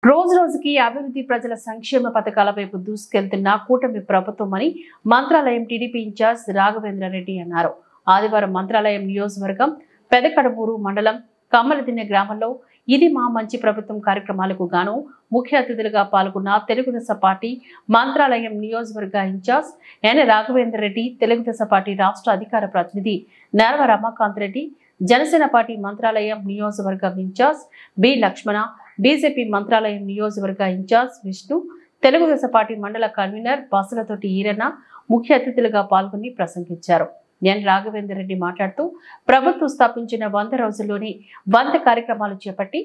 రోజు రోజుకి అభివృద్ధి ప్రజల సంక్షేమ పథకాల వైపు దూసుకెళ్తున్న కూటమి ప్రభుత్వమని మంత్రాలయం టీడీపీ ఇన్ఛార్జ్ రాఘవేంద్ర రెడ్డి అన్నారు. ఆదివారం మంత్రాలయం నియోజకవర్గం పెదకడమూరు మండలం కమ్మలదిన్నె గ్రామంలో ఇది మా మంచి ప్రభుత్వం కార్యక్రమాలకు గాను ముఖ్య అతిథులుగా పాల్గొన్న తెలుగుదేశం పార్టీ మంత్రాలయం నియోజకవర్గ ఇన్ఛార్జ్ ఎన్ రాఘవేంద్ర రెడ్డి, తెలుగుదేశం పార్టీ రాష్ట్ర అధికార ప్రతినిధి నర్వ రమాకాంత్ రెడ్డి, జనసేన పార్టీ మంత్రాలయం నియోజకవర్గ ఇన్ఛార్జ్ బి లక్ష్మణ, బీజేపీ మంత్రాలయం నియోజకవర్గ ఇన్ఛార్జ్ విష్ణు, తెలుగుదేశం పార్టీ మండల కన్వీనర్ బాసలతోటి ఈరన్న ముఖ్య అతిథులుగా పాల్గొని ప్రసంగించారు. ఎన్ రాఘవేంద్ర రెడ్డి మాట్లాడుతూ ప్రభుత్వం స్థాపించిన 100 రోజుల్లోని 100 కార్యక్రమాలు చేపట్టి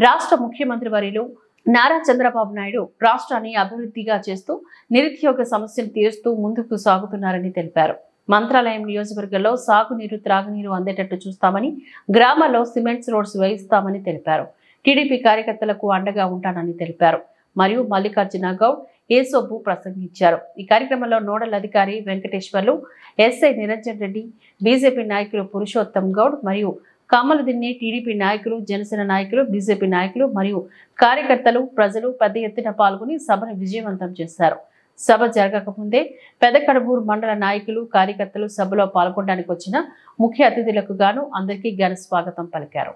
రాష్ట్ర ముఖ్యమంత్రి వర్యులు నారా చంద్రబాబు నాయుడు రాష్ట్రాన్ని అభివృద్ధిగా చేస్తూ నిరుద్యోగ సమస్యను తీరుస్తూ ముందుకు సాగుతున్నారని తెలిపారు. మంత్రాలయం నియోజకవర్గంలో సాగునీరు, త్రాగునీరు అందేటట్టు చూస్తామని, గ్రామాల్లో సిమెంట్స్ రోడ్స్ వేయిస్తామని తెలిపారు. టీడీపీ కార్యకర్తలకు అండగా ఉంటానని తెలిపారు. మరియు మల్లికార్జున గౌడ్, ఏసోబు ప్రసంగించారు. ఈ కార్యక్రమంలో నోడల్ అధికారి వెంకటేశ్వర్లు, ఎస్ఐ నిరంజన్ రెడ్డి, బీజేపీ నాయకులు పురుషోత్తం గౌడ్ మరియు కమ్మలదిన్నె టీడీపీ నాయకులు, జనసేన నాయకులు, బీజేపీ నాయకులు మరియు కార్యకర్తలు, ప్రజలు పెద్ద ఎత్తున పాల్గొని సభను విజయవంతం చేశారు. సభ జరగకముందే పెదకడమూరు మండల నాయకులు, కార్యకర్తలు సభలో పాల్గొనడానికి వచ్చిన ముఖ్య అతిథులకు గాను అందరికీ ఘన స్వాగతం పలికారు.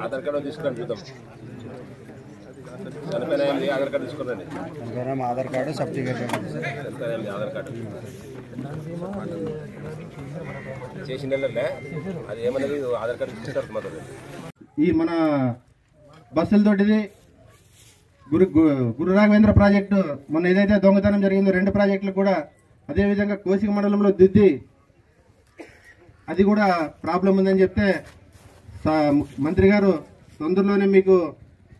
ఆధార్ కార్డు తీసుకొని చూద్దాం. ఆధార్ కార్డు తీసుకోండి. Aadhaar card, certificate, Aadhaar card చేసిండే అది ఏమనేది ఆధార్ కార్డు తీసుకుంటారు. ఈ మన బస్సులతోటిది గురు రాఘవేంద్ర ప్రాజెక్టు మొన్న ఏదైతే దొంగతనం జరిగిందో 2 ప్రాజెక్టులు కూడా అదేవిధంగా కోసిక మండలంలో దిద్ది అది కూడా ప్రాబ్లం ఉందని చెప్తే మంత్రి గారు తొందరలోనే మీకు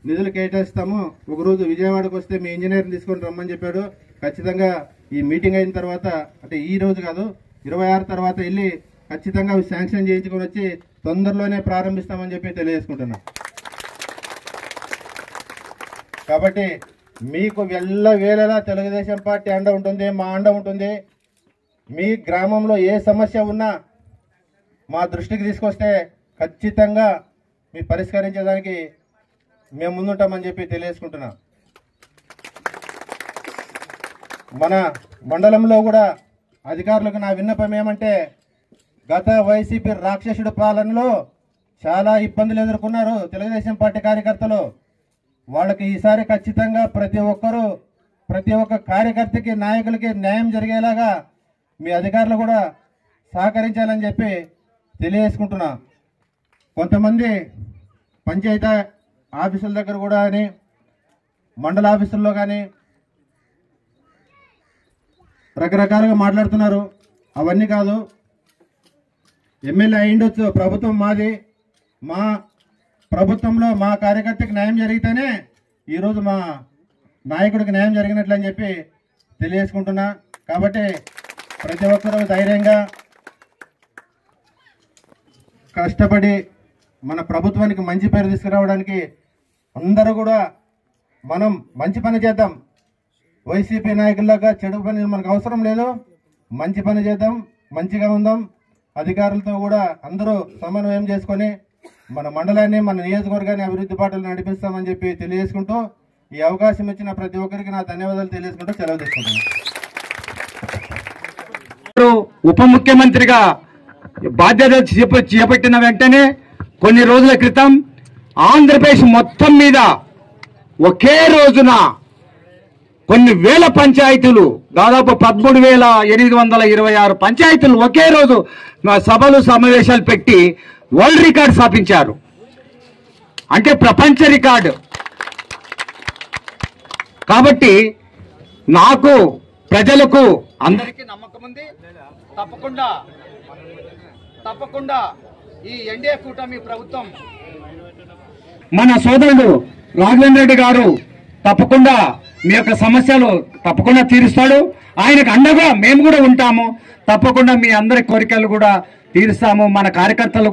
నిధులు కేటాయిస్తాము, ఒకరోజు విజయవాడకు వస్తే మీ ఇంజనీర్ని తీసుకొని రమ్మని చెప్పాడు. ఖచ్చితంగా ఈ మీటింగ్ అయిన తర్వాత, అంటే ఈ రోజు కాదు 26 తర్వాత వెళ్ళి ఖచ్చితంగా శాంక్షన్ చేయించుకొని వచ్చి తొందరలోనే ప్రారంభిస్తామని చెప్పి తెలియజేసుకుంటున్నా. కాబట్టి మీకు వేళలా తెలుగుదేశం పార్టీ అండ ఉంటుంది, మా అండ ఉంటుంది. మీ గ్రామంలో ఏ సమస్య ఉన్నా మా దృష్టికి తీసుకొస్తే ఖచ్చితంగా మీ పరిష్కరించేదానికి మేము ముందుంటామని చెప్పి తెలియజేసుకుంటున్నా. మన మండలంలో కూడా అధికారులకు నా విన్నపం ఏమంటే, గత వైసీపీ రాక్షసుడి పాలనలో చాలా ఇబ్బందులు ఎదుర్కొన్నారు తెలుగుదేశం పార్టీ కార్యకర్తలు. వాళ్ళకి ఈసారి ఖచ్చితంగా ప్రతి ఒక్క కార్యకర్తకి, నాయకులకి న్యాయం జరిగేలాగా మీ అధికారులు కూడా సహకరించాలని చెప్పి తెలియజేసుకుంటున్నా. కొంతమంది పంచాయతీ ఆఫీసుల దగ్గర కూడా కానీ, మండల ఆఫీసుల్లో కానీ రకరకాలుగా మాట్లాడుతున్నారు. అవన్నీ కాదు, ఎమ్మెల్యే అయ్యిండొచ్చు, ప్రభుత్వం మాది, మా ప్రభుత్వంలో మా కార్యకర్తకి న్యాయం జరిగితేనే ఈరోజు మా నాయకుడికి న్యాయం జరిగినట్లు అని చెప్పి తెలియజేసుకుంటున్నా. కాబట్టి ప్రతి ఒక్కరూ ధైర్యంగా కష్టపడి మన ప్రభుత్వానికి మంచి పేరు తీసుకురావడానికి అందరూ కూడా మనం మంచి పని చేద్దాం. వైసీపీ నాయకుల్లాగా చెడు పని మనకు అవసరం లేదు. మంచి పని చేద్దాం, మంచిగా ఉందాం. అధికారులతో కూడా అందరూ సమన్వయం చేసుకొని మన మండలాన్ని, మన నియోజకవర్గాన్ని అభివృద్ధి బాటలు నడిపిస్తామని చెప్పి తెలియజేసుకుంటూ, ఈ అవకాశం ఇచ్చిన ప్రతి ఒక్కరికి నా ధన్యవాదాలు తెలియజేసుకుంటూ సెలవు తీసుకుంటున్నాను. ఉప ముఖ్యమంత్రిగా బాధ్యత చేపట్టిన వెంటనే కొన్ని రోజుల క్రితం ఆంధ్రప్రదేశ్ మొత్తం మీద ఒకే రోజున కొన్ని వేల పంచాయతీలు, దాదాపు 13,826 పంచాయతీలు ఒకే రోజు సభలు, సమావేశాలు పెట్టి వరల్డ్ రికార్డ్ స్థాపించారు. అంటే ప్రపంచ రికార్డు. కాబట్టి నాకు, ప్రజలకు అందరికీ నమ్మకం ఉంది. తప్పకుండా ఈ ఎన్డీఏ కూటమి ప్రభుత్వం మన సోదరుడు రాఘవేంద్ర రెడ్డి గారు తప్పకుండా మీ యొక్క సమస్యలు తప్పకుండా తీరుస్తాడు. ఆయనకు అండగా మేము కూడా ఉంటాము. తప్పకుండా మీ అందరి కోరికలు కూడా తీరుస్తాము. మన కార్యకర్తలు